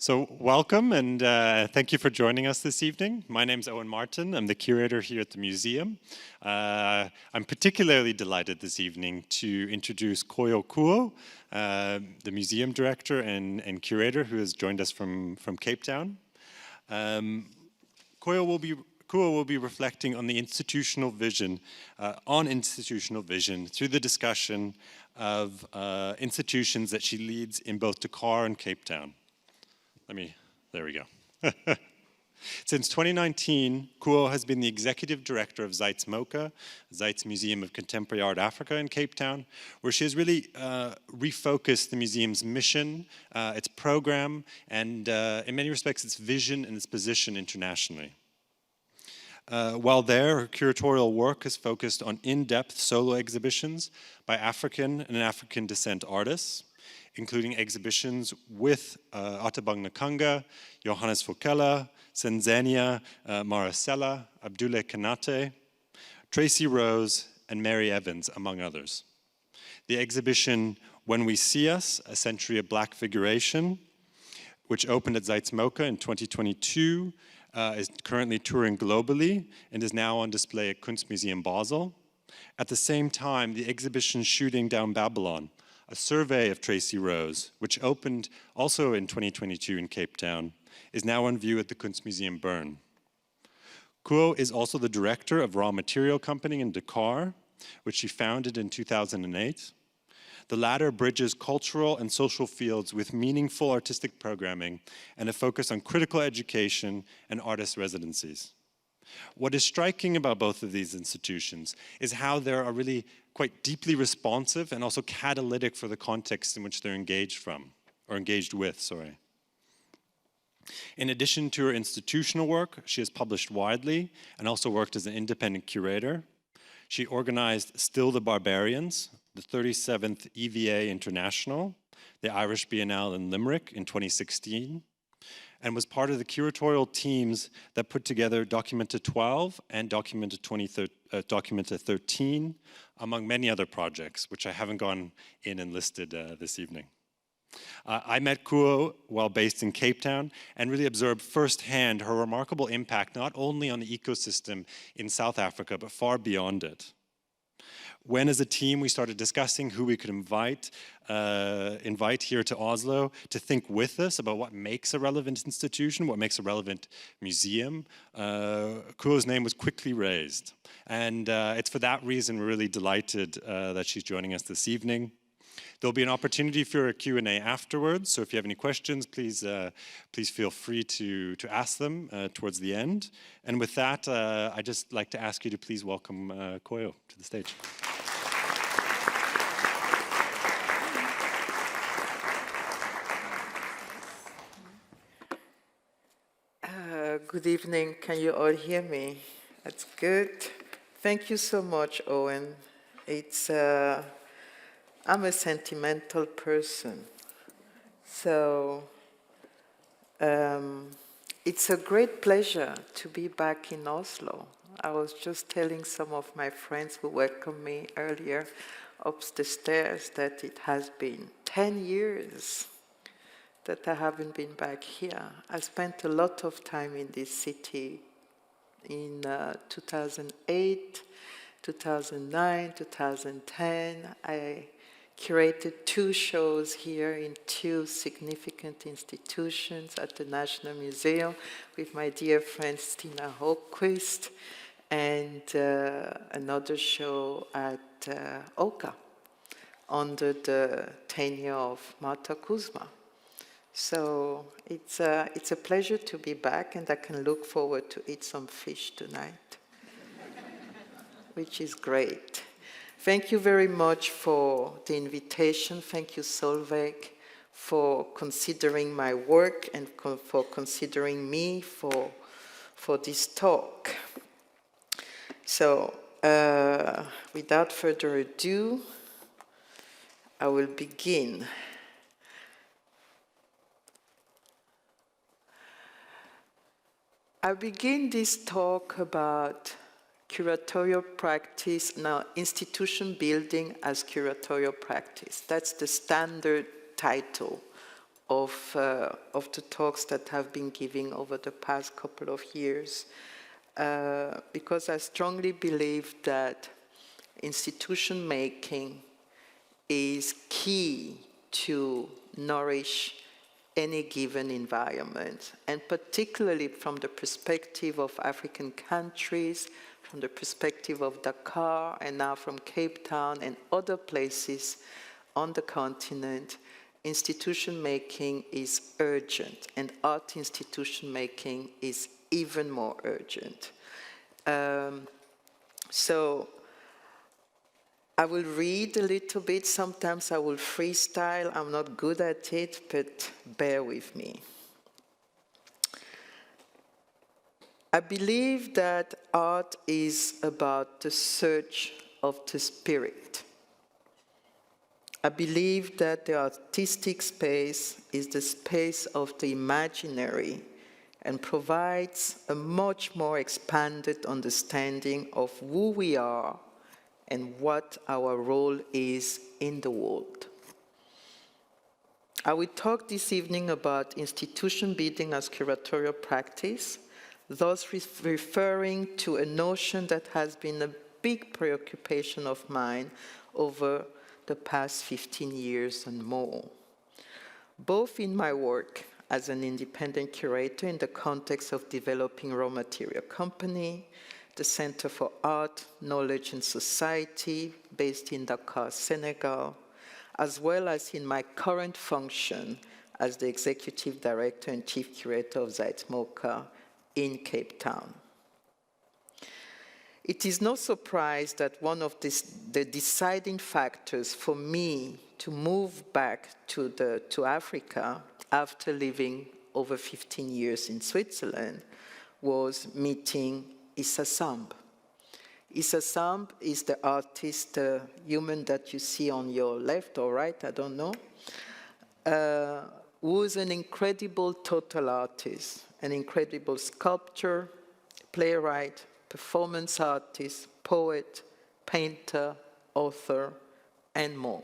So welcome and thank you for joining us this evening. My name's Owen Martin. I'm the curator here at the museum. I'm particularly delighted this evening to introduce Kouoh, the museum director and curator who has joined us from Cape Town. Kouoh will be reflecting on the institutional vision, through the discussion of institutions that she leads in both Dakar and Cape Town. There we go. Since 2019, Kouoh has been the executive director of Zeitz MOCAA, Zeitz Museum of Contemporary Art Africa in Cape Town, where she has really refocused the museum's mission, its program, and in many respects its vision and its position internationally. While there, her curatorial work is focused on in-depth solo exhibitions by African and African descent artists, including exhibitions with Atabang Nakanga, Johannes Fokela, Senzania Maricela, Abdule Kanate, Tracy Rose, and Mary Evans, among others. The exhibition When We See Us, A Century of Black Figuration, which opened at Zeitz MOCAA in 2022, is currently touring globally and is now on display at Kunstmuseum Basel. At the same time, the exhibition Shooting Down Babylon, a survey of Tracy Rose, which opened also in 2022 in Cape Town, is now on view at the Kunstmuseum Bern. Kouoh is also the director of Raw Material Company in Dakar, which she founded in 2008. The latter bridges cultural and social fields with meaningful artistic programming and a focus on critical education and artist residencies. What is striking about both of these institutions is how they are really quite deeply responsive and also catalytic for the context in which they're engaged with. In addition to her institutional work, she has published widely and also worked as an independent curator. She organized Still the Barbarians, the 37th EVA International, the Irish Biennale in Limerick in 2016, and was part of the curatorial teams that put together Documenta 12 and Documenta 13, among many other projects, which I haven't gone in and listed this evening. I met Kouoh while based in Cape Town and really observed firsthand her remarkable impact not only on the ecosystem in South Africa, but far beyond it. When, as a team, we started discussing who we could invite here to Oslo to think with us about what makes a relevant institution, what makes a relevant museum, Kouoh's name was quickly raised. And it's for that reason we're really delighted that she's joining us this evening. There'll be an opportunity for a Q&A afterwards, so if you have any questions, please feel free to ask them towards the end. And with that, I'd just like to ask you to please welcome Koyo to the stage. Good evening. Can you all hear me? That's good. Thank you so much, Owen. I'm a sentimental person, so it's a great pleasure to be back in Oslo. I was just telling some of my friends who welcomed me earlier up the stairs that it has been 10 years that I haven't been back here. I spent a lot of time in this city in 2008, 2009, 2010. I curated 2 shows here in 2 significant institutions at the National Museum with my dear friend Stina Holmquist, and another show at Oka under the tenure of Marta Kuzma. So it's a pleasure to be back, and I can look forward to eat some fish tonight, which is great. Thank you very much for the invitation. Thank you, Solveig, for considering my work and for considering me for this talk. So, without further ado, I will begin. I begin this talk about curatorial practice, now institution building as curatorial practice. That's the standard title of the talks that have been giving over the past couple of years, because I strongly believe that institution making is key to nourish any given environment, and particularly from the perspective of African countries, from the perspective of Dakar, and now from Cape Town and other places on the continent, institution making is urgent, and art institution making is even more urgent. So I will read a little bit. Sometimes I will freestyle. I'm not good at it, but bear with me. I believe that art is about the search of the spirit. I believe that the artistic space is the space of the imaginary and provides a much more expanded understanding of who we are and what our role is in the world. I will talk this evening about institution building as curatorial practice, thus referring to a notion that has been a big preoccupation of mine over the past 15 years and more, both in my work as an independent curator in the context of developing raw material company, the Center for Art, Knowledge and Society based in Dakar, Senegal, as well as in my current function as the Executive Director and Chief Curator of Zeitz MOCAA in Cape Town. It is no surprise that one of the deciding factors for me to move back to Africa after living over 15 years in Switzerland was meeting Issa Samb. Issa Samb is the artist, the human that you see on your left or right, I don't know, who is an incredible total artist, an incredible sculptor, playwright, performance artist, poet, painter, author, and more.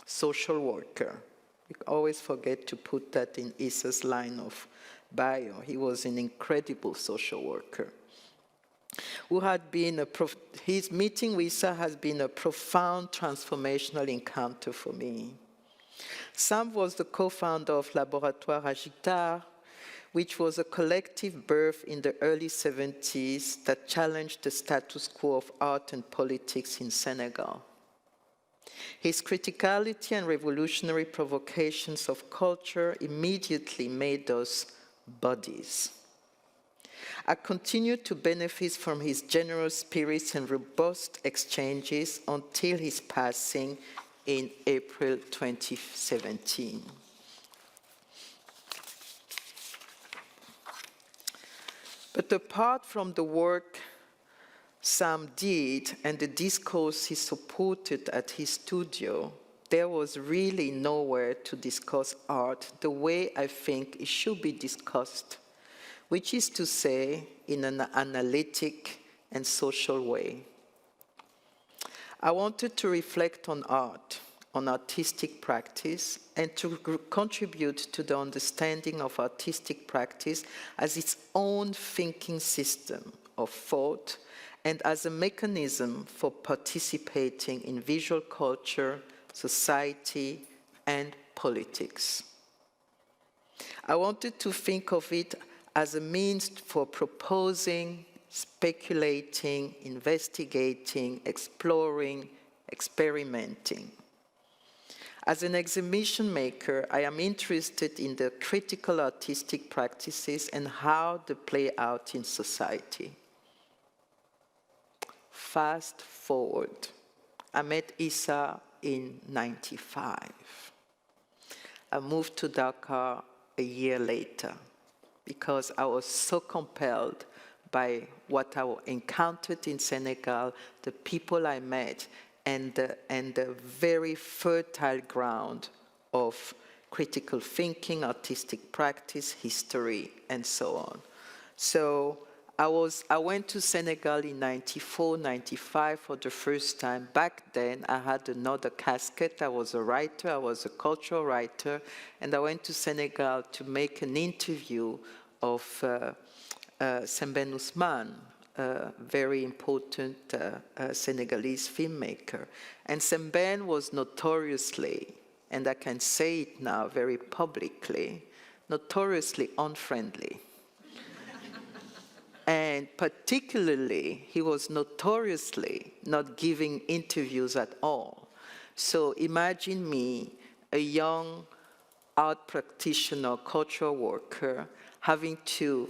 Social worker. We always forget to put that in Issa's line of bio. He was an incredible social worker. Who had been his meeting with Issa has been a profound transformational encounter for me. Sam was the co-founder of Laboratoire Agitar, which was a collective birth in the early 70s that challenged the status quo of art and politics in Senegal. His criticality and revolutionary provocations of culture immediately made us buddies. I continued to benefit from his generous spirits and robust exchanges until his passing in April 2017. But apart from the work Sam did and the discourse he supported at his studio, there was really nowhere to discuss art the way I think it should be discussed, which is to say, in an analytic and social way. I wanted to reflect on art, on artistic practice, and to contribute to the understanding of artistic practice as its own thinking system of thought and as a mechanism for participating in visual culture, society, and politics. I wanted to think of it as a means for proposing, speculating, investigating, exploring, experimenting. As an exhibition maker, I am interested in the critical artistic practices and how they play out in society. Fast forward, I met Issa in '95. I moved to Dakar a year later because I was so compelled by what I encountered in Senegal, the people I met, and the very fertile ground of critical thinking, artistic practice, history, and so on. So I went to Senegal in 94, 95 for the first time. Back then, I had another casket. I was a writer, I was a cultural writer, and I went to Senegal to make an interview of Sembène Ousmane, a very important Senegalese filmmaker. And Sembène was notoriously, and I can say it now very publicly, notoriously unfriendly. And particularly, he was notoriously not giving interviews at all. So imagine me, a young art practitioner, cultural worker, having to,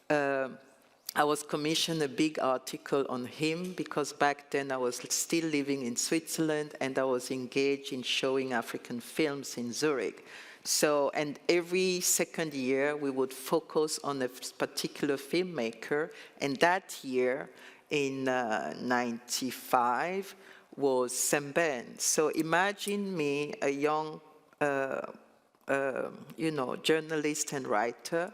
I was commissioned a big article on him because back then I was still living in Switzerland and I was engaged in showing African films in Zurich. So, and every second year we would focus on a particular filmmaker, and that year in 95 was Sembène. So imagine me, a young, journalist and writer,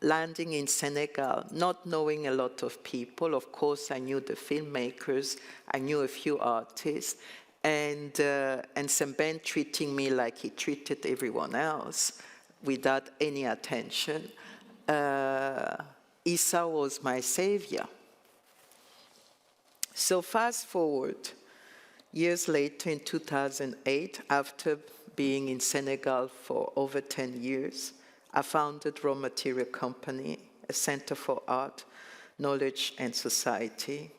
landing in Senegal, not knowing a lot of people. Of course, I knew the filmmakers, I knew a few artists, and Sembène treating me like he treated everyone else without any attention. Issa was my savior. So fast forward, years later in 2008, after being in Senegal for over 10 years, I founded Raw Material Company, a center for art, knowledge, and society,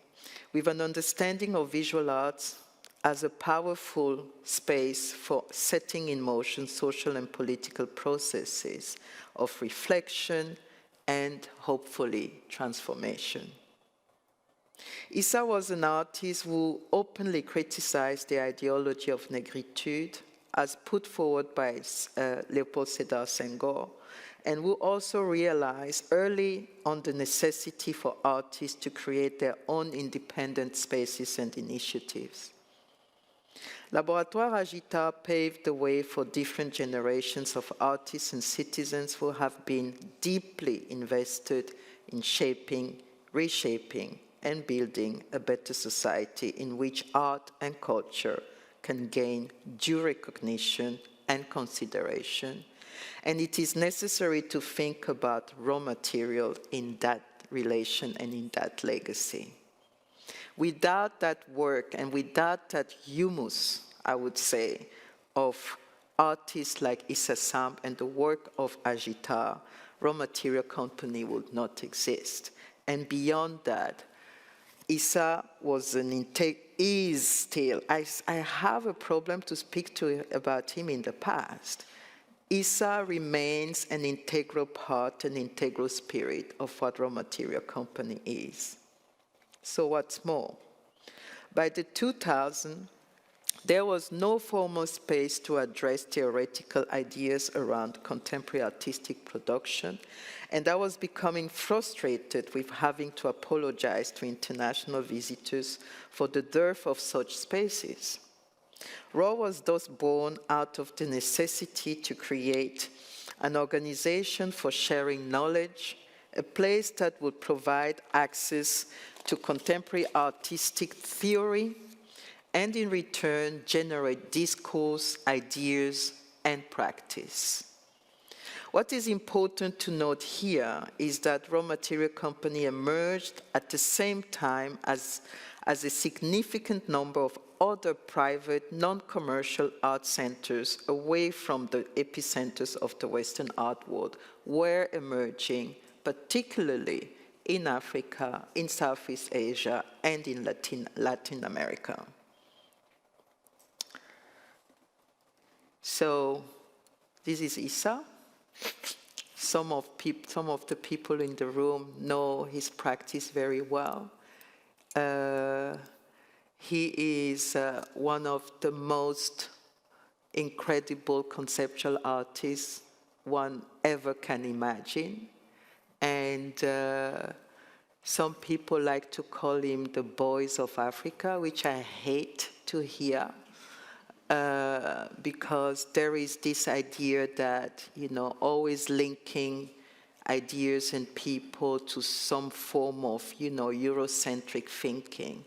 with an understanding of visual arts as a powerful space for setting in motion social and political processes of reflection and, hopefully, transformation. Issa was an artist who openly criticized the ideology of negritude as put forward by Léopold Sédar Senghor, and who also realized early on the necessity for artists to create their own independent spaces and initiatives. Laboratoire Agita paved the way for different generations of artists and citizens who have been deeply invested in shaping, reshaping, and building a better society in which art and culture can gain due recognition and consideration. And it is necessary to think about raw material in that relation and in that legacy. Without that work and without that humus, I would say, of artists like Issa Samb and the work of Agita, Raw Material Company would not exist. And beyond that, Issa was is still, I have a problem to speak to about him in the past. Issa remains an integral part, an integral spirit of what Raw Material Company is. So what's more, by the 2000s, there was no formal space to address theoretical ideas around contemporary artistic production, and I was becoming frustrated with having to apologize to international visitors for the dearth of such spaces. RAW was thus born out of the necessity to create an organization for sharing knowledge, a place that would provide access to contemporary artistic theory, and in return generate discourse, ideas, and practice. What is important to note here is that Raw Material Company emerged at the same time as a significant number of other private, non-commercial art centers away from the epicenters of the Western art world were emerging, particularly in Africa, in Southeast Asia, and in Latin America. So this is Issa. Some of the people in the room know his practice very well. He is one of the most incredible conceptual artists one ever can imagine. And some people like to call him the Boys of Africa, which I hate to hear. Because there is this idea that, always linking ideas and people to some form of, Eurocentric thinking.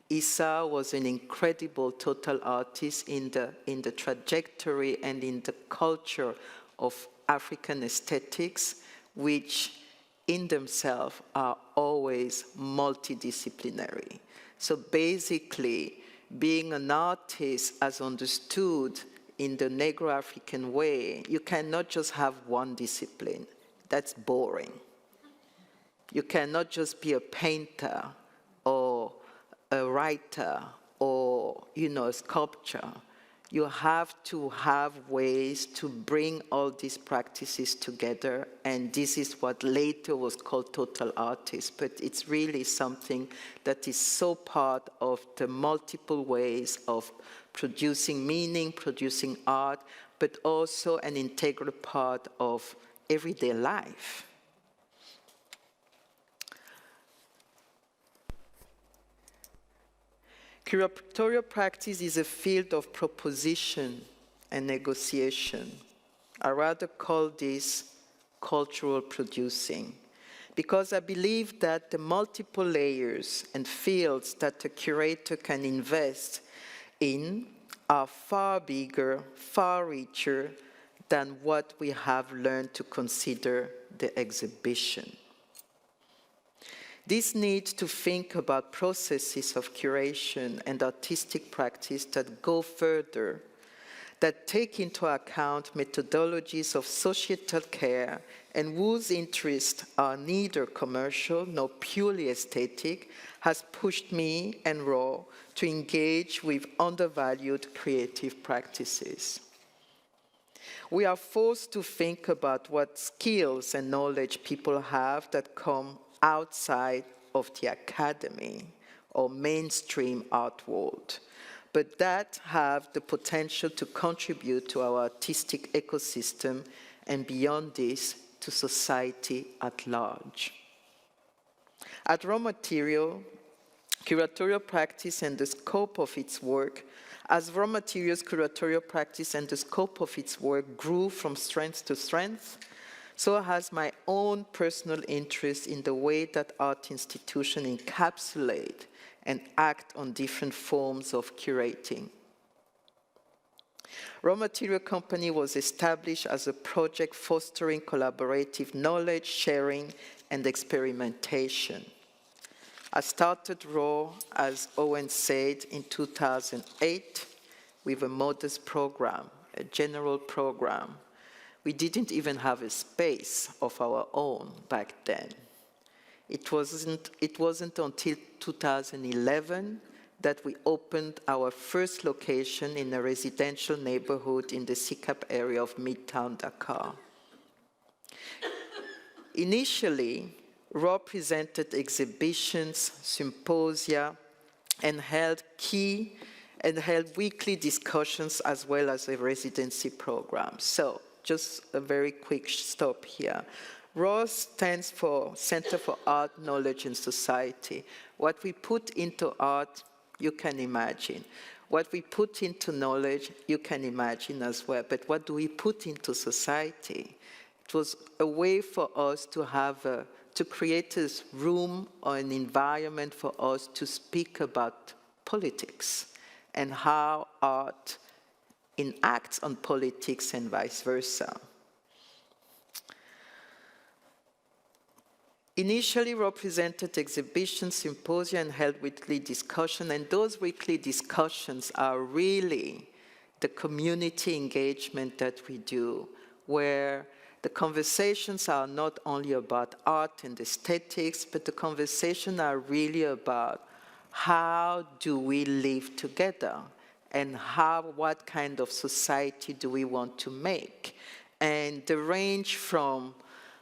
Issa was an incredible total artist in the trajectory and in the culture of African aesthetics, which in themselves are always multidisciplinary. So basically, being an artist as understood in the Negro-African way, you cannot just have one discipline. That's boring. You cannot just be a painter or a writer or, a sculptor. You have to have ways to bring all these practices together, and this is what later was called total artists, but it's really something that is so part of the multiple ways of producing meaning, producing art, but also an integral part of everyday life. Curatorial practice is a field of proposition and negotiation. I rather call this cultural producing, because I believe that the multiple layers and fields that a curator can invest in are far bigger, far richer than what we have learned to consider the exhibition. This need to think about processes of curation and artistic practice that go further, that take into account methodologies of societal care and whose interests are neither commercial nor purely aesthetic, has pushed me and Raw to engage with undervalued creative practices. We are forced to think about what skills and knowledge people have that come outside of the academy or mainstream art world, but that have the potential to contribute to our artistic ecosystem and beyond this, to society at large. At Raw Material, curatorial practice and the scope of its work, as Raw Materials curatorial practice and the scope of its work grew from strength to strength, so has my own personal interest in the way that art institutions encapsulate and act on different forms of curating. Raw Material Company was established as a project fostering collaborative knowledge sharing and experimentation. I started Raw, as Owen said, in 2008 with a modest program, a general program. We didn't even have a space of our own back then. It wasn't until 2011 that we opened our first location in a residential neighborhood in the Sikap area of Midtown Dakar. Initially, Raw presented exhibitions, symposia, and held weekly discussions as well as a residency program. So, just a very quick stop here. Raw stands for Center for Art, Knowledge, and Society. What we put into art, you can imagine. What we put into knowledge, you can imagine as well. But what do we put into society? It was a way for us to have to create a room or an environment for us to speak about politics and how art enacts on politics and vice versa. Initially represented exhibitions, symposia, and held weekly discussion, and those weekly discussions are really the community engagement that we do, where the conversations are not only about art and aesthetics, but the conversations are really about how do we live together and what kind of society do we want to make. And the range from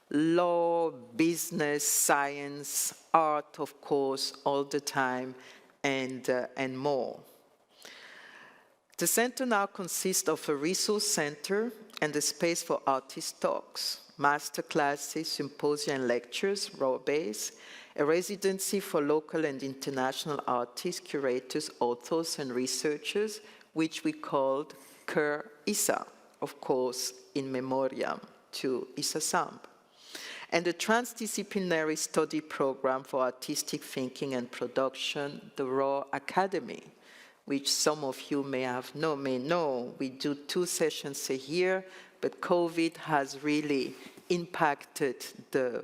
law, business, science, art, of course, all the time, and more. The center now consists of a resource center and a space for artist talks, master classes, symposia, and lectures, raw-based, a residency for local and international artists, curators, authors, and researchers, which we called Cur Issa, of course, in memoriam to Issa Samb. and the transdisciplinary study program for artistic thinking and production, the Raw Academy, which some of you may know. We do 2 sessions a year, but COVID has really impacted the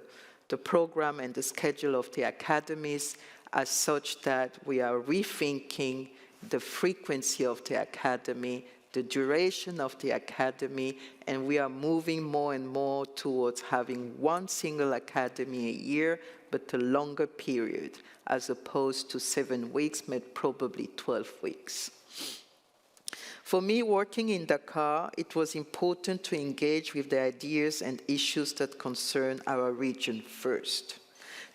program and the schedule of the academies as such that we are rethinking the frequency of the academy, the duration of the academy, and we are moving more and more towards having one single academy a year, but a longer period, as opposed to 7 weeks, but probably 12 weeks. For me, working in Dakar, it was important to engage with the ideas and issues that concern our region first,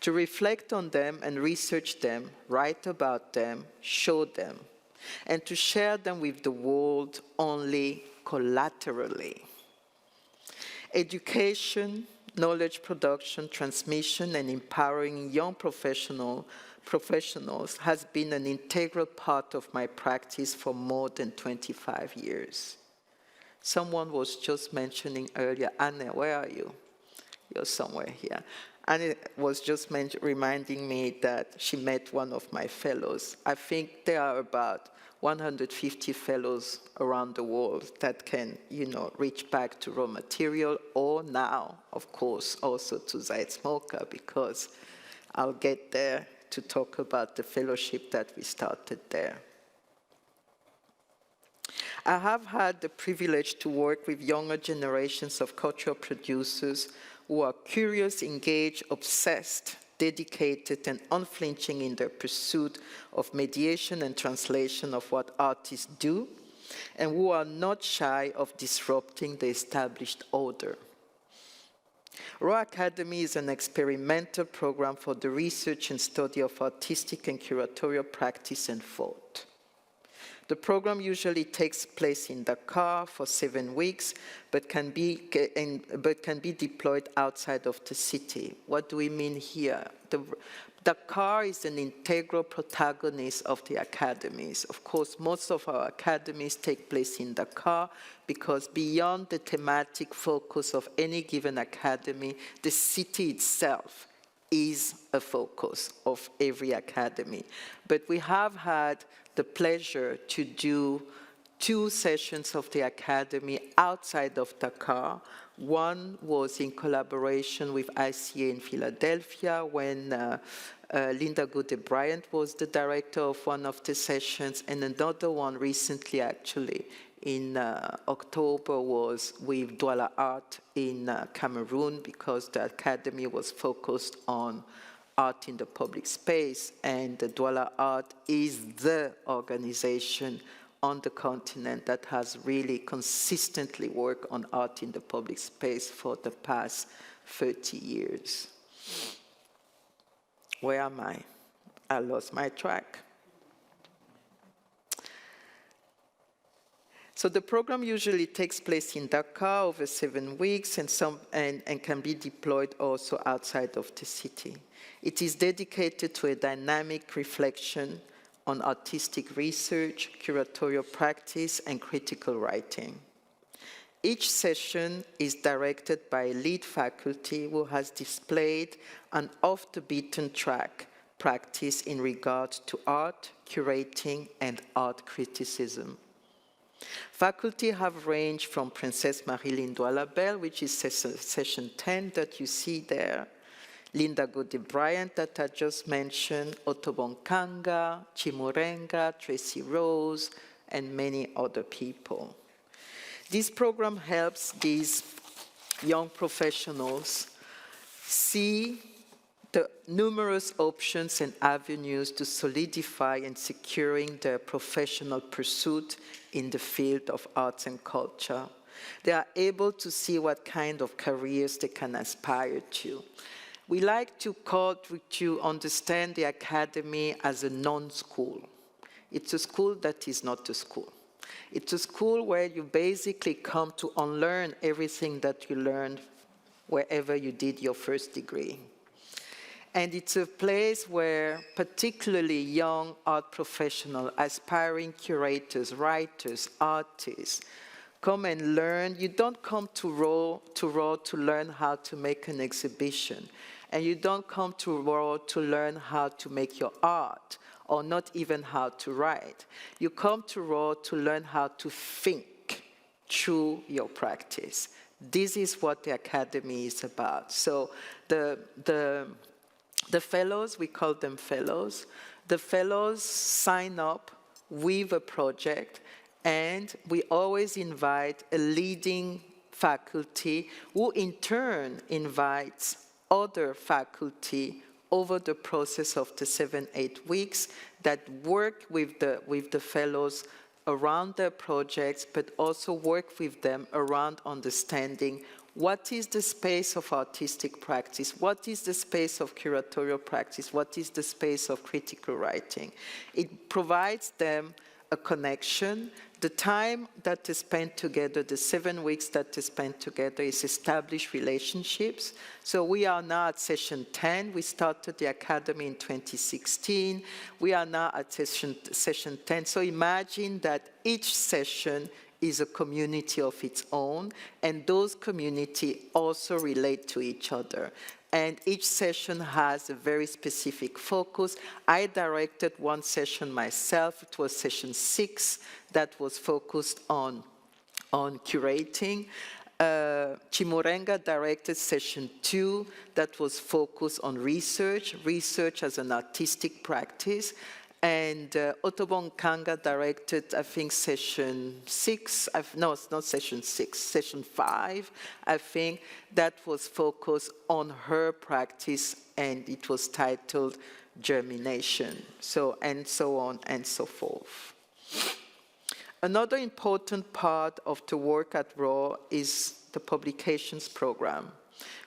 to reflect on them and research them, write about them, show them, and to share them with the world only collaterally. Education, knowledge production, transmission, and empowering young professionals has been an integral part of my practice for more than 25 years. Someone was just mentioning earlier, Anne, where are you? You're somewhere here. Anne was just reminding me that she met one of my fellows. I think there are about 150 fellows around the world that can, reach back to raw material, or now, of course, also to Zeitz MOCAA, because I'll get there to talk about the fellowship that we started there. I have had the privilege to work with younger generations of cultural producers who are curious, engaged, obsessed, dedicated, and unflinching in their pursuit of mediation and translation of what artists do, and who are not shy of disrupting the established order. Raw Academy is an experimental program for the research and study of artistic and curatorial practice and thought. The program usually takes place in Dakar for 7 weeks, but can be deployed outside of the city. What do we mean here? Dakar is an integral protagonist of the academies. Of course, most of our academies take place in Dakar because beyond the thematic focus of any given academy, the city itself is a focus of every academy. But we have had the pleasure to do 2 sessions of the Academy outside of Dakar. One was in collaboration with ICA in Philadelphia when Linda Goode-Bryant was the director of one of the sessions, and another one recently actually in October was with Douala Art in Cameroon, because the Academy was focused on art in the public space, and the Douala Art is the organization on the continent that has really consistently worked on art in the public space for the past 30 years. Where am I? I lost my track. So the program usually takes place in Dakar over 7 weeks and can be deployed also outside of the city. It is dedicated to a dynamic reflection on artistic research, curatorial practice, and critical writing. Each session is directed by a lead faculty who has displayed an off-the-beaten-track practice in regard to art, curating, and art criticism. Faculty have ranged from Princess Marie-Line Douala-Belle, which is session 10 that you see there, Linda Goode-Bryant that I just mentioned, Otto Bonkanga, Chimurenga, Tracy Rose, and many other people. This program helps these young professionals see the numerous options and avenues to solidify and securing their professional pursuit in the field of arts and culture. They are able to see what kind of careers they can aspire to. We like to understand the Academy as a non-school. It's a school that is not a school. It's a school where you basically come to unlearn everything that you learned wherever you did your first degree. And it's a place where particularly young art professionals, aspiring curators, writers, artists, Come and learn. You don't come to Raw to learn how to make an exhibition. And you don't come to Raw to learn how to make your art, or not even how to write. You come to Raw to learn how to think through your practice. This is what the Academy is about. So the fellows, we call them fellows, the fellows sign up with a project, and we always invite a leading faculty who in turn invites other faculty over the process of the 7-8 weeks that work with the fellows around their projects, but also work with them around understanding what is the space of artistic practice, what is the space of curatorial practice, what is the space of critical writing. It provides them a connection. The time that they spend together, the 7 weeks that they spend together, is establish relationships. So we are now at session 10. We started the Academy in 2016. We are now at session 10. So imagine that each session is a community of its own, and those communities also relate to each other. And each session has a very specific focus. I directed one session myself. It was session 6 that was focused on curating. Chimurenga directed session 2 that was focused on research as an artistic practice. And Otobon Kanga directed, I think, session 6, no, it's not session 6, session 5, I think, that was focused on her practice, and it was titled Germination, and so on and so forth. Another important part of the work at RAW is the publications program.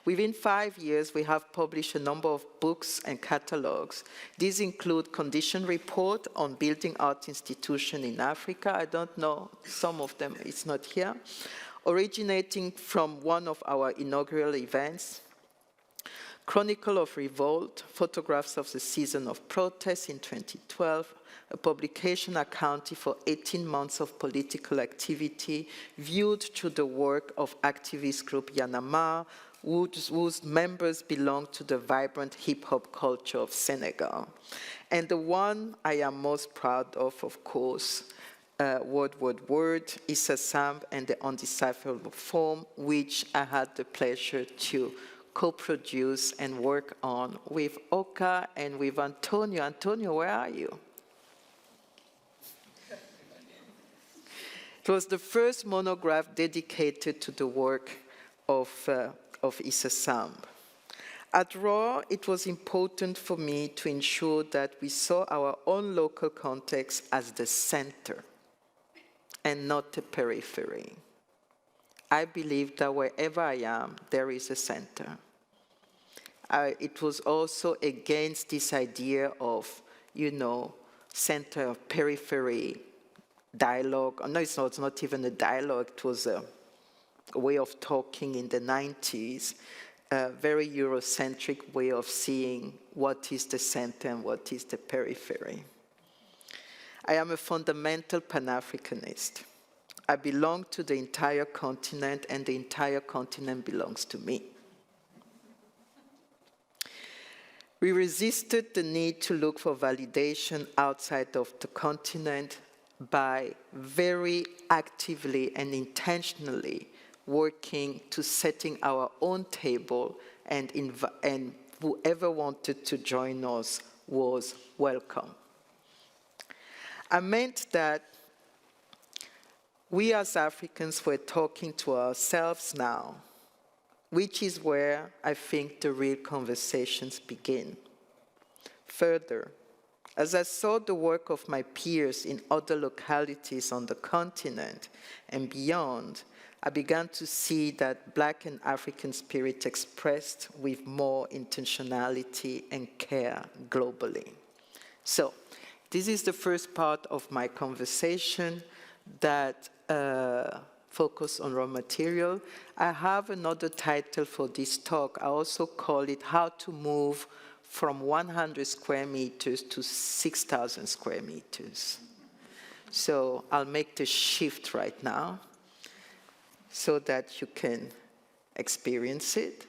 Within 5 years, we have published a number of books and catalogs. These include Condition Report on Building Art Institution in Africa. I don't know, some of them, it's not here. Originating from one of our inaugural events. Chronicle of Revolt, Photographs of the Season of Protest in 2012, a publication accounting for 18 months of political activity, viewed through the work of activist group Yanama, whose members belong to the vibrant hip-hop culture of Senegal. And the one I am most proud of course, Word, Issa Samb and the Undecipherable Form, which I had the pleasure to co-produce and work on with Oka and with Antonio. Antonio, where are you? It was the first monograph dedicated to the work of Issa Samb. At RAW, it was important for me to ensure that we saw our own local context as the center and not the periphery. I believe that wherever I am, there is a center. It was also against this idea of, center of periphery, dialogue. No, it's not even a dialogue, it was a way of talking in the 90s, a very Eurocentric way of seeing what is the center and what is the periphery. I am a fundamental Pan-Africanist. I belong to the entire continent, and the entire continent belongs to me. We resisted the need to look for validation outside of the continent by very actively and intentionally working to setting our own table, and whoever wanted to join us was welcome. I meant that we as Africans were talking to ourselves now, which is where I think the real conversations begin. Further, as I saw the work of my peers in other localities on the continent and beyond, I began to see that Black and African spirit expressed with more intentionality and care globally. So, this is the first part of my conversation that focus on raw material. I have another title for this talk. I also call it How to Move from 100 square meters to 6,000 square meters. So I'll make the shift right now. so that you can experience it.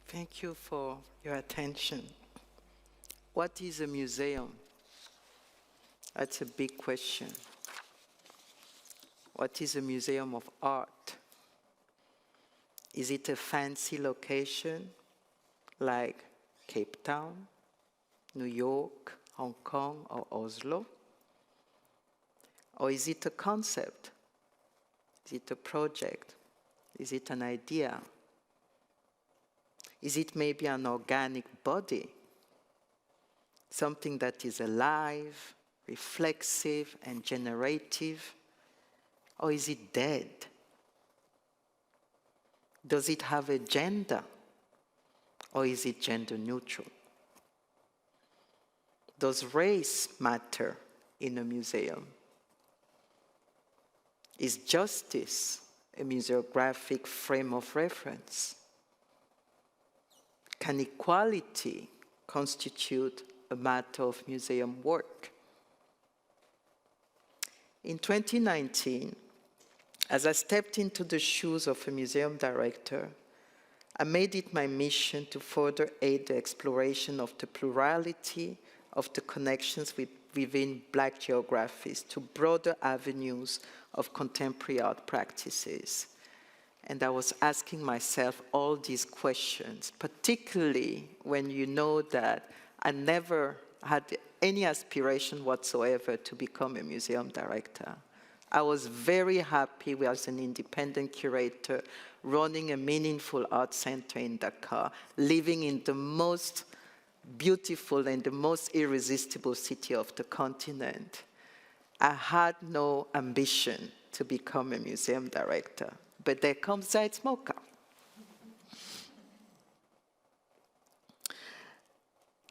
Thank you for your attention. What is a museum? That's a big question. What is a museum of art? Is it a fancy location like Cape Town, New York, Hong Kong, or Oslo? Or is it a concept? Is it a project? Is it an idea? Is it maybe an organic body? Something that is alive, reflexive, and generative? Or is it dead? Does it have a gender? Or is it gender neutral? Does race matter in a museum? Is justice a museographic frame of reference? Can equality constitute a matter of museum work? In 2019, as I stepped into the shoes of a museum director, I made it my mission to further aid the exploration of the plurality of the connections within Black geographies to broader avenues of contemporary art practices. And I was asking myself all these questions, particularly when you know that I never had any aspiration whatsoever to become a museum director. I was very happy as an independent curator running a meaningful art center in Dakar, living in the most beautiful and the most irresistible city of the continent. I had no ambition to become a museum director, but there comes Zeitz MOCAA.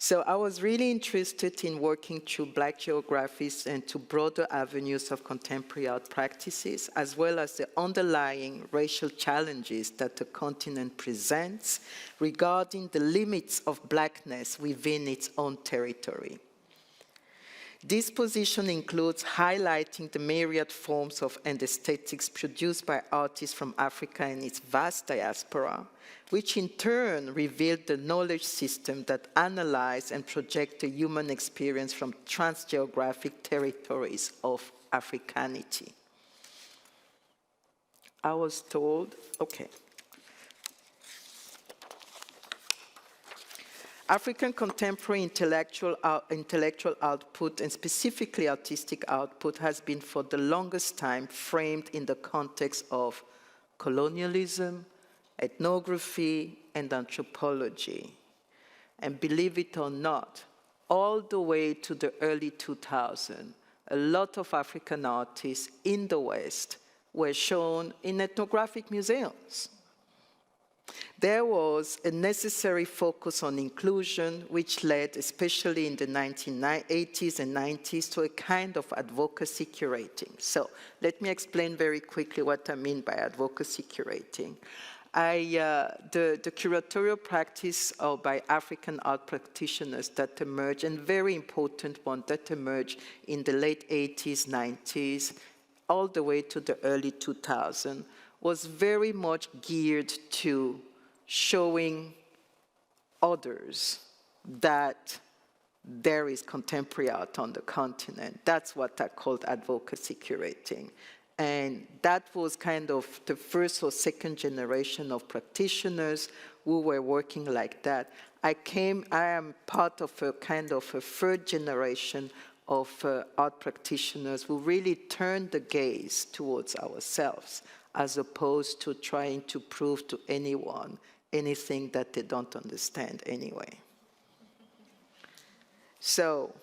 So I was really interested in working through Black geographies and to broader avenues of contemporary art practices, as well as the underlying racial challenges that the continent presents regarding the limits of Blackness within its own territory. This position includes highlighting the myriad forms of and aesthetics produced by artists from Africa and its vast diaspora, which in turn revealed the knowledge system that analyze and project the human experience from transgeographic territories of Africanity. I was told, okay. African contemporary intellectual output, and specifically artistic output, has been for the longest time framed in the context of colonialism, ethnography, and anthropology. And believe it or not, all the way to the early 2000s, a lot of African artists in the West were shown in ethnographic museums. There was a necessary focus on inclusion, which led, especially in the 1980s and 90s, to a kind of advocacy curating. So let me explain very quickly what I mean by advocacy curating. The curatorial practice by African art practitioners that emerged, and very important one that emerged in the late 80s, 90s, all the way to the early 2000s, was very much geared to showing others that there is contemporary art on the continent. That's what I called advocacy curating. And that was kind of the first or second generation of practitioners who were working like that. I am part of a kind of a third generation of art practitioners who really turned the gaze towards ourselves, as opposed to trying to prove to anyone anything that they don't understand anyway. So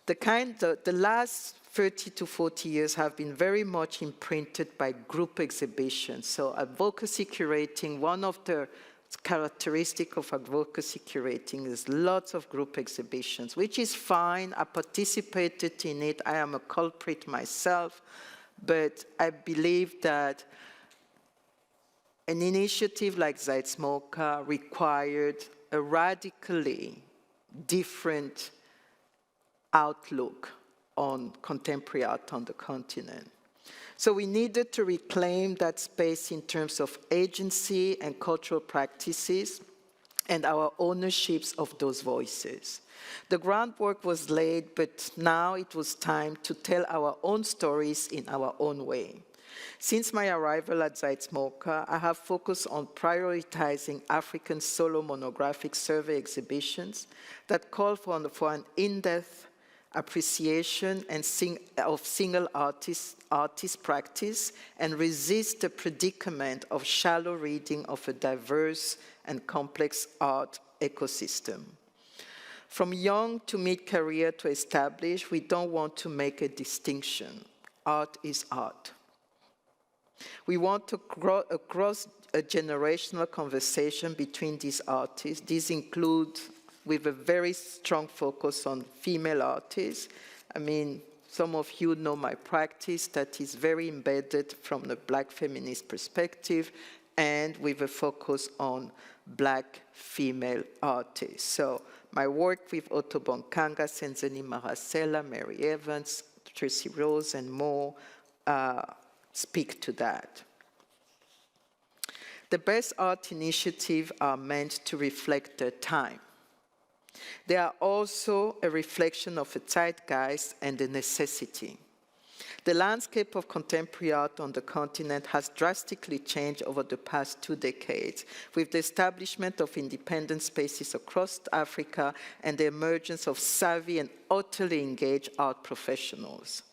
the last 30 to 40 years have been very much imprinted by group exhibitions. So advocacy curating, one of the characteristics of advocacy curating is lots of group exhibitions, which is fine. I participated in it. I am a culprit myself. But I believe that an initiative like Zeitz MOCAA required a radically different outlook on contemporary art on the continent. So we needed to reclaim that space in terms of agency and cultural practices, and our ownerships of those voices. The groundwork was laid, but now it was time to tell our own stories in our own way. Since my arrival at Zeitz MOCAA, I have focused on prioritizing African solo monographic survey exhibitions that call for an in-depth appreciation of single artist practice and resist the predicament of shallow reading of a diverse and complex art ecosystem. From young to mid-career to established, we don't want to make a distinction. Art is art. We want to cross a generational conversation between these artists. These include, with a very strong focus on female artists. I mean, some of you know my practice that is very embedded from the Black feminist perspective and with a focus on Black female artists. So my work with Otto Bonkanga, Senzeni Maracela, Mary Evans, Tracy Rose, and more speak to that. The best art initiatives are meant to reflect their time. They are also a reflection of a zeitgeist and a necessity. The landscape of contemporary art on the continent has drastically changed over the past 2 decades, with the establishment of independent spaces across Africa and the emergence of savvy and utterly engaged art professionals.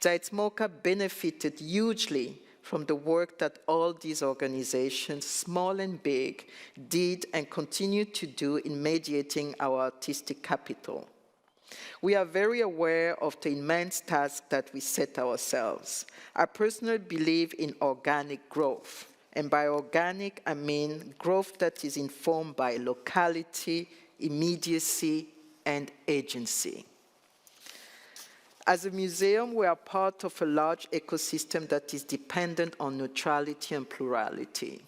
Zeitz MOCAA benefited hugely from the work that all these organizations, small and big, did and continue to do in mediating our artistic capital. We are very aware of the immense task that we set ourselves. I personally believe in organic growth. And by organic, I mean growth that is informed by locality, immediacy, and agency. As a museum, we are part of a large ecosystem that is dependent on neutrality and plurality.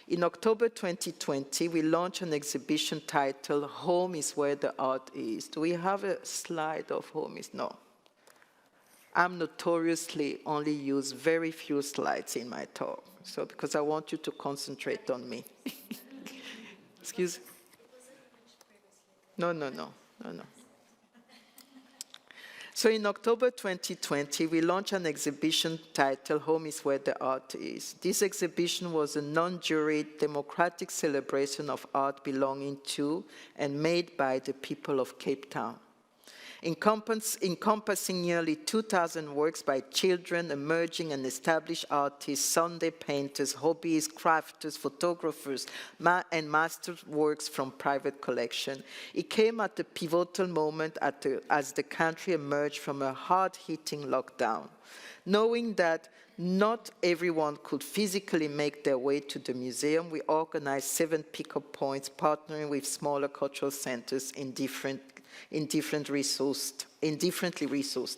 In October 2020, we launched an exhibition titled Home is Where the Art Is. Do we have a slide of Home is? No. I'm notoriously only use very few slides in my talk, so because I want you to concentrate on me. Excuse me? No. So in October 2020, we launched an exhibition titled Home is Where the Art Is. This exhibition was a non-juried democratic celebration of art belonging to and made by the people of Cape Town. Encompassing nearly 2,000 works by children, emerging and established artists, Sunday painters, hobbyists, crafters, photographers, and master works from private collection. It came at a pivotal moment as the country emerged from a hard-hitting lockdown. Knowing that not everyone could physically make their way to the museum, we organized 7 pickup points, partnering with smaller cultural centers in differently resourced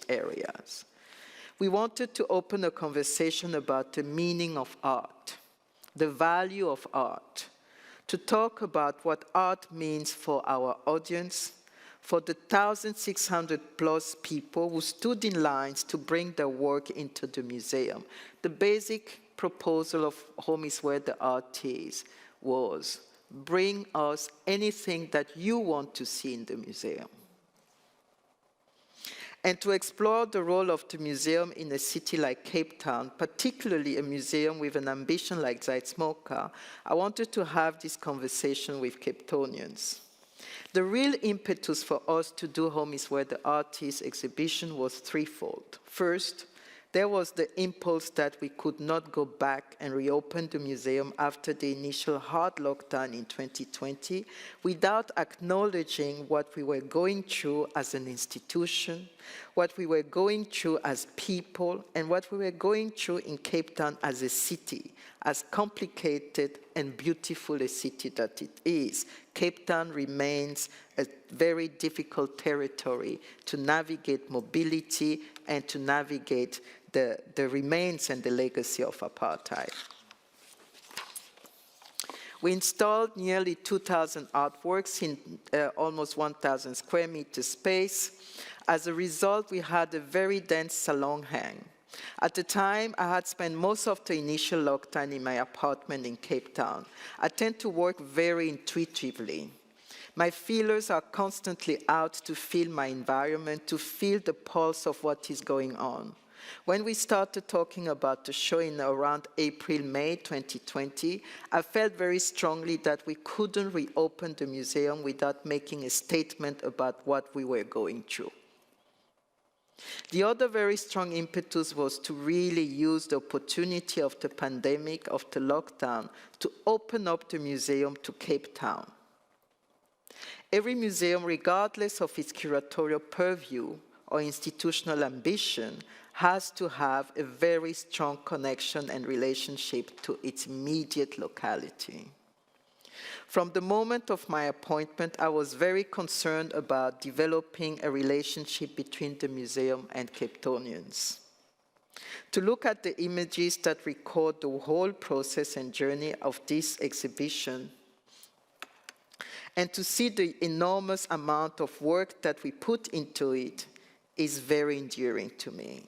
areas. We wanted to open a conversation about the meaning of art, the value of art, to talk about what art means for our audience, for the 1,600 plus people who stood in lines to bring their work into the museum. The basic proposal of Home is Where the Art Is was, bring us anything that you want to see in the museum. And to explore the role of the museum in a city like Cape Town, particularly a museum with an ambition like Zeitz MOCAA, I wanted to have this conversation with Cape Townians. The real impetus for us to do Home is Where the Art Is exhibition was threefold. First, there was the impulse that we could not go back and reopen the museum after the initial hard lockdown in 2020 without acknowledging what we were going through as an institution, what we were going through as people, and what we were going through in Cape Town as a city, as complicated and beautiful a city that it is. Cape Town remains a very difficult territory to navigate mobility and to navigate the remains and the legacy of apartheid. We installed nearly 2,000 artworks in almost 1,000 square meter space. As a result, we had a very dense salon hang. At the time, I had spent most of the initial lockdown in my apartment in Cape Town. I tend to work very intuitively. My feelers are constantly out to feel my environment, to feel the pulse of what is going on. When we started talking about the show in around April, May 2020, I felt very strongly that we couldn't reopen the museum without making a statement about what we were going through. The other very strong impetus was to really use the opportunity of the pandemic, of the lockdown, to open up the museum to Cape Town. Every museum, regardless of its curatorial purview or institutional ambition, has to have a very strong connection and relationship to its immediate locality. From the moment of my appointment, I was very concerned about developing a relationship between the museum and Cape Townians. To look at the images that record the whole process and journey of this exhibition, and to see the enormous amount of work that we put into it is very endearing to me.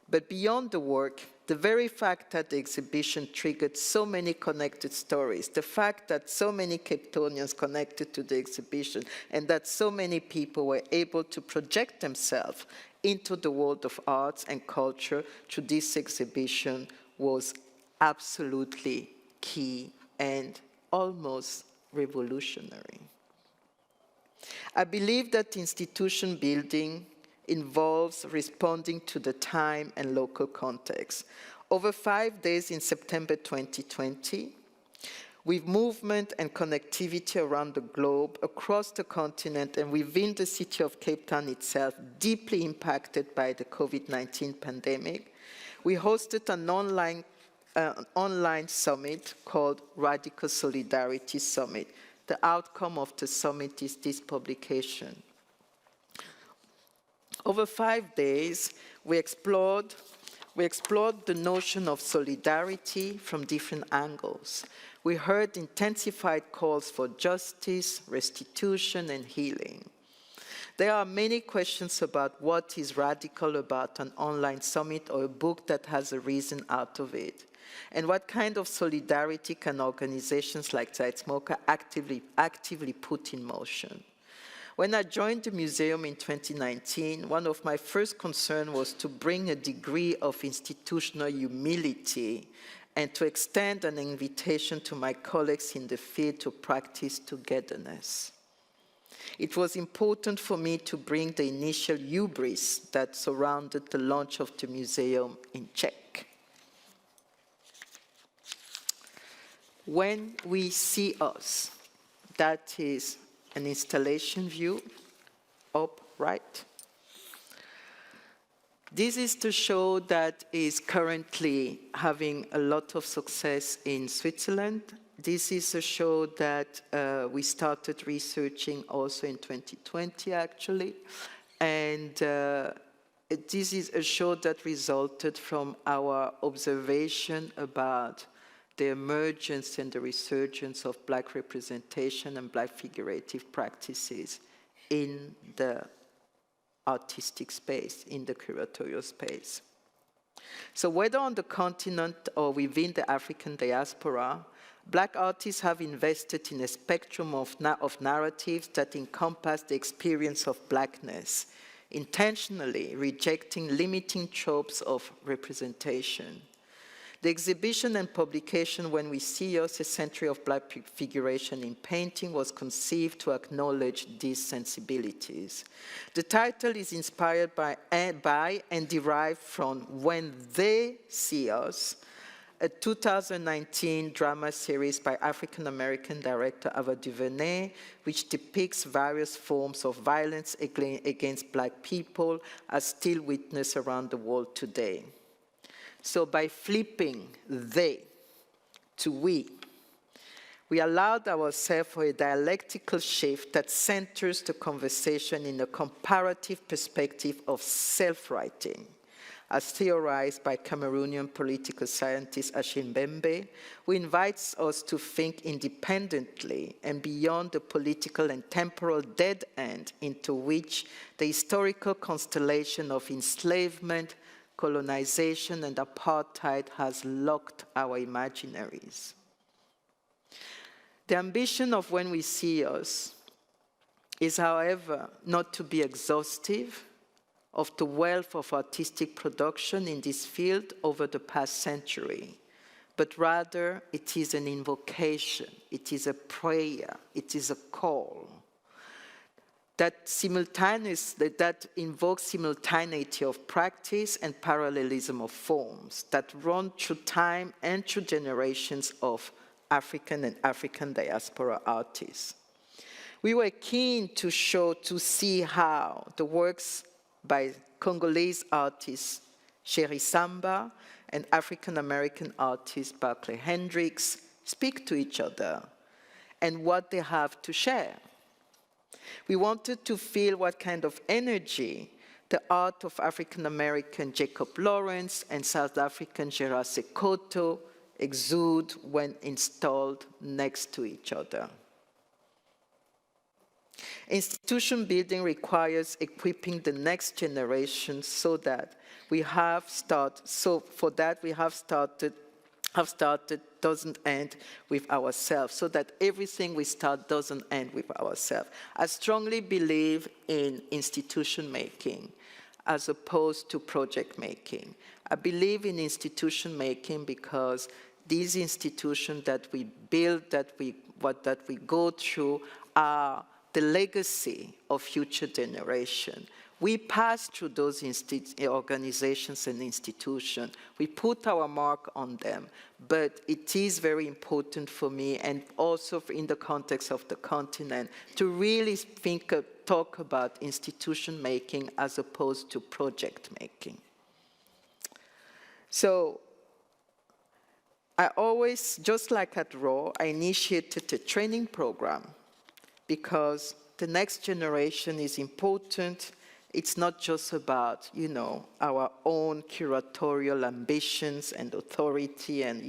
But beyond the work, the very fact that the exhibition triggered so many connected stories, the fact that so many Cape Townians connected to the exhibition, and that so many people were able to project themselves into the world of arts and culture through this exhibition was absolutely key and almost revolutionary. I believe that institution building involves responding to the time and local context. Over 5 days in September 2020, with movement and connectivity around the globe, across the continent, and within the city of Cape Town itself, deeply impacted by the COVID-19 pandemic, we hosted an online summit called Radical Solidarity Summit. The outcome of the summit is this publication. Over 5 days, we explored the notion of solidarity from different angles. We heard intensified calls for justice, restitution, and healing. There are many questions about what is radical about an online summit or a book that has arisen out of it, and what kind of solidarity can organizations like Zeitz MOCAA actively put in motion. When I joined the museum in 2019, one of my first concerns was to bring a degree of institutional humility and to extend an invitation to my colleagues in the field to practice togetherness. It was important for me to bring the initial hubris that surrounded the launch of the museum in check. When we see us, that is an installation view, up right. This is the show that is currently having a lot of success in Switzerland. This is a show that we started researching also in 2020, actually. And this is a show that resulted from our observation about the emergence and the resurgence of Black representation and Black figurative practices in the artistic space, in the curatorial space. So whether on the continent or within the African diaspora, Black artists have invested in a spectrum of narratives that encompass the experience of Blackness, intentionally rejecting limiting tropes of representation. The exhibition and publication, When We See Us, a Century of Black Figuration in Painting, was conceived to acknowledge these sensibilities. The title is inspired by and derived from When They See Us, a 2019 drama series by African-American director Ava DuVernay, which depicts various forms of violence against Black people as still witnessed around the world today. So by flipping they to we allowed ourselves for a dialectical shift that centers the conversation in a comparative perspective of self-writing, as theorized by Cameroonian political scientist Achille Mbembe, who invites us to think independently and beyond the political and temporal dead end into which the historical constellation of enslavement, colonization and apartheid has locked our imaginaries. The ambition of When We See Us is, however, not to be exhaustive of the wealth of artistic production in this field over the past century, but rather it is an invocation, it is a prayer, it is a call that invokes simultaneity of practice and parallelism of forms that run through time and through generations of African and African diaspora artists. We were keen to see how the works by Congolese artist Sherry Samba and African-American artist Barclay Hendricks speak to each other and what they have to share. We wanted to feel what kind of energy the art of African-American Jacob Lawrence and South African Gerard Sekoto exude when installed next to each other. Institution building requires equipping the next generation so that we have started doesn't end with ourselves, so that everything we start doesn't end with ourselves. I strongly believe in institution making as opposed to project making. I believe in institution making because these institutions that we build, that we go through, are the legacy of future generations. We pass through those organizations and institutions. We put our mark on them, but it is very important for me, and also in the context of the continent, to really talk about institution making as opposed to project making. So I always, just like at RAW, I initiated a training program because the next generation is important. It's not just about, our own curatorial ambitions and authority and,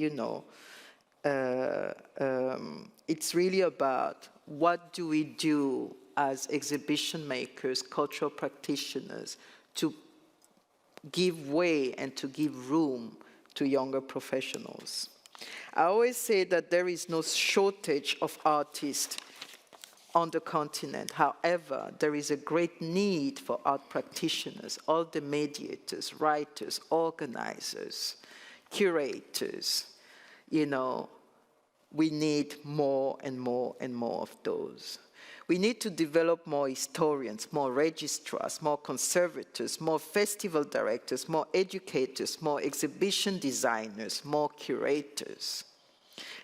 it's really about what do we do as exhibition makers, cultural practitioners, to give way and to give room to younger professionals. I always say that there is no shortage of artists on the continent. However, there is a great need for art practitioners, all the mediators, writers, organizers, curators. We need more and more and more of those. We need to develop more historians, more registrars, more conservators, more festival directors, more educators, more exhibition designers, more curators.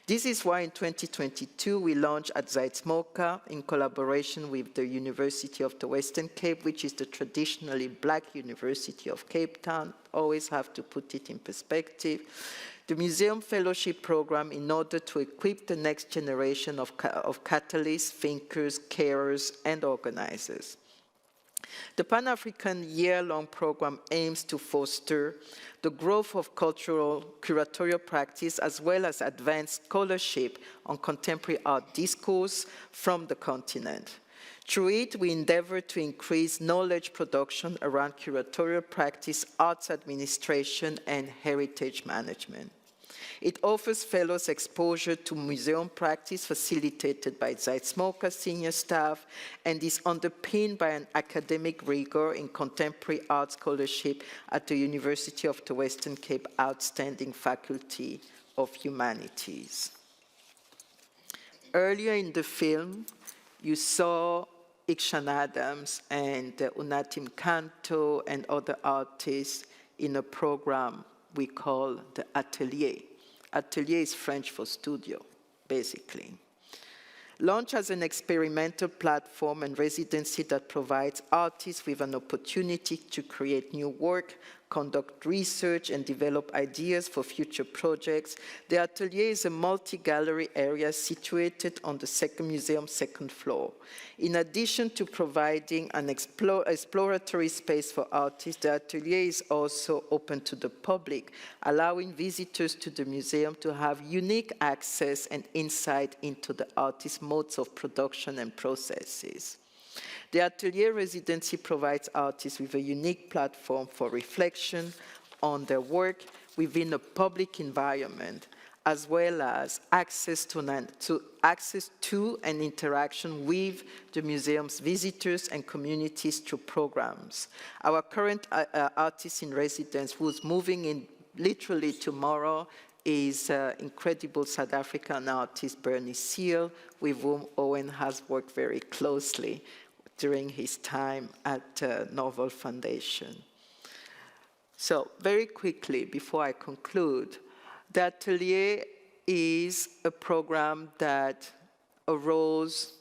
This is why in 2022 we launched at Zeitz MOCAA in collaboration with the University of the Western Cape, which is the traditionally Black University of Cape Town. Always have to put it in perspective. The Museum Fellowship Program in order to equip the next generation of catalysts, thinkers, carers, and organizers. The Pan-African year-long program aims to foster the growth of curatorial practice as well as advanced scholarship on contemporary art discourse from the continent. Through it, we endeavor to increase knowledge production around curatorial practice, arts administration, and heritage management. It offers fellows exposure to museum practice facilitated by Zeitz MOCAA senior staff and is underpinned by an academic rigor in contemporary art scholarship at the University of the Western Cape Outstanding Faculty of Humanities. Earlier in the film, you saw Ikshan Adams and Unatim Kanto and other artists in a program we call the Atelier. Atelier is French for studio, basically. Launched as an experimental platform and residency that provides artists with an opportunity to create new work, conduct research, and develop ideas for future projects, the Atelier is a multi-gallery area situated on the museum's second floor. In addition to providing an exploratory space for artists, the Atelier is also open to the public, allowing visitors to the museum to have unique access and insight into the artist's modes of production and processes. The Atelier residency provides artists with a unique platform for reflection on their work within a public environment, as well as access to and interaction with the museum's visitors and communities through programs. Our current artist in residence, who's moving in literally tomorrow, is incredible South African artist Bernie Seal, with whom Owen has worked very closely during his time at Novel Foundation. So very quickly, before I conclude, the Atelier is a program that arose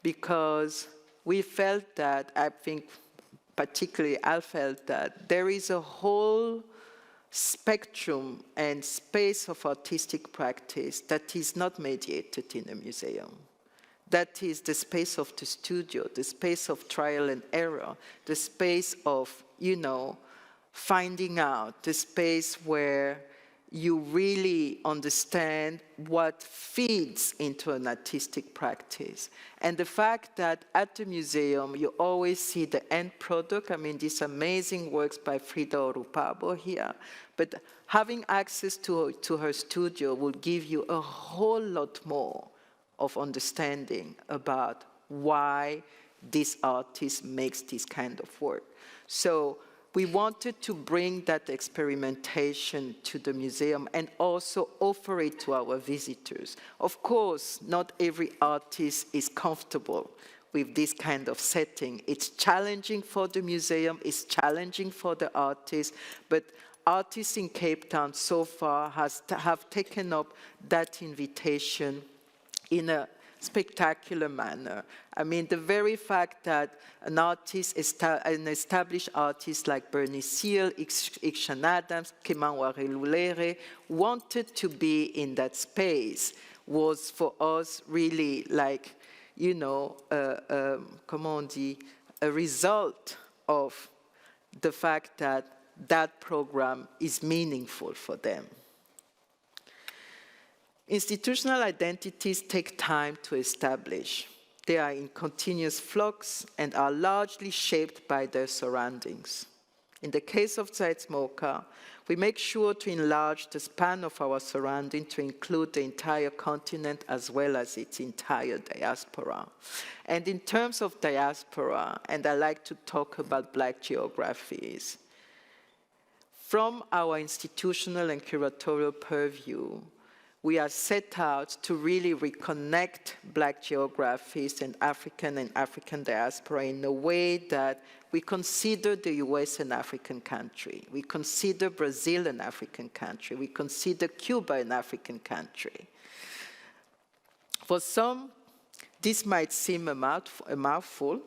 because we felt that, I think particularly I felt that, there is a whole spectrum and space of artistic practice that is not mediated in a museum. That is the space of the studio, the space of trial and error, the space of, you know, finding out, the space where you really understand what feeds into an artistic practice. And the fact that at the museum, you always see the end product. I mean, these amazing works by Frida Orupabo here, but having access to her studio will give you a whole lot more of understanding about why this artist makes this kind of work. So we wanted to bring that experimentation to the museum and also offer it to our visitors. Of course, not every artist is comfortable with this kind of setting. It's challenging for the museum, it's challenging for the artists, but artists in Cape Town so far have taken up that invitation in a spectacular manner. I mean, the very fact that an artist, an established artist like Bernie Seal, Ikshan Adams, Kemanware Lulere, wanted to be in that space was for us really like, you know, comment on dit, a result of the fact that that program is meaningful for them. Institutional identities take time to establish. They are in continuous flux and are largely shaped by their surroundings. In the case of Zeitz MOCAA, we make sure to enlarge the span of our surrounding to include the entire continent as well as its entire diaspora. And in terms of diaspora, and I like to talk about Black geographies, from our institutional and curatorial purview, we are set out to really reconnect Black geographies and African diaspora in a way that we consider the US an African country. We consider Brazil an African country. We consider Cuba an African country. For some, this might seem a mouthful.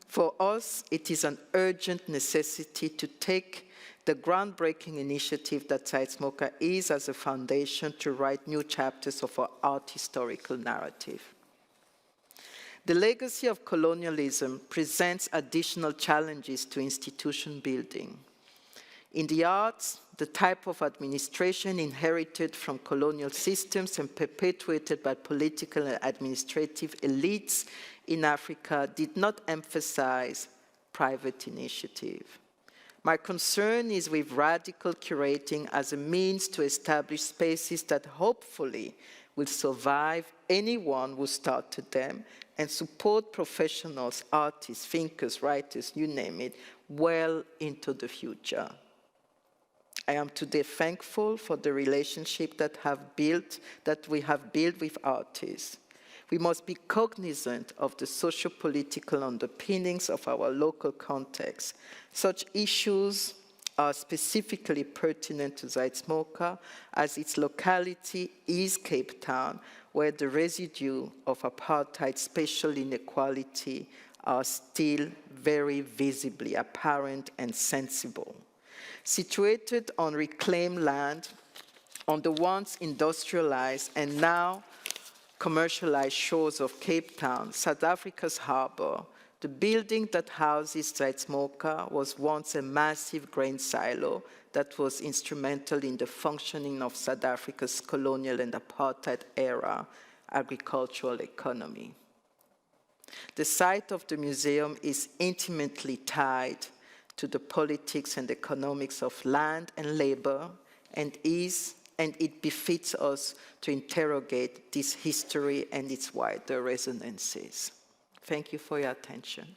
For us, it is an urgent necessity to take the groundbreaking initiative that Zeitz MOCAA is as a foundation to write new chapters of our art historical narrative. The legacy of colonialism presents additional challenges to institution building. In the arts, the type of administration inherited from colonial systems and perpetuated by political and administrative elites in Africa did not emphasize private initiative. My concern is with radical curating as a means to establish spaces that hopefully will survive anyone who started them and support professionals, artists, thinkers, writers, you name it, well into the future. I am today thankful for the relationship that we have built with artists. We must be cognizant of the socio-political underpinnings of our local context. Such issues are specifically pertinent to Zeitz MOCAA, as its locality is Cape Town, where the residue of apartheid spatial inequality are still very visibly apparent and sensible. Situated on reclaimed land, on the once industrialized and now commercialized shores of Cape Town, South Africa's harbor, the building that houses Zeitz MOCAA was once a massive grain silo that was instrumental in the functioning of South Africa's colonial and apartheid era agricultural economy. The site of the museum is intimately tied to the politics and economics of land and labor, and it befits us to interrogate this history and its wider resonances. Thank you for your attention.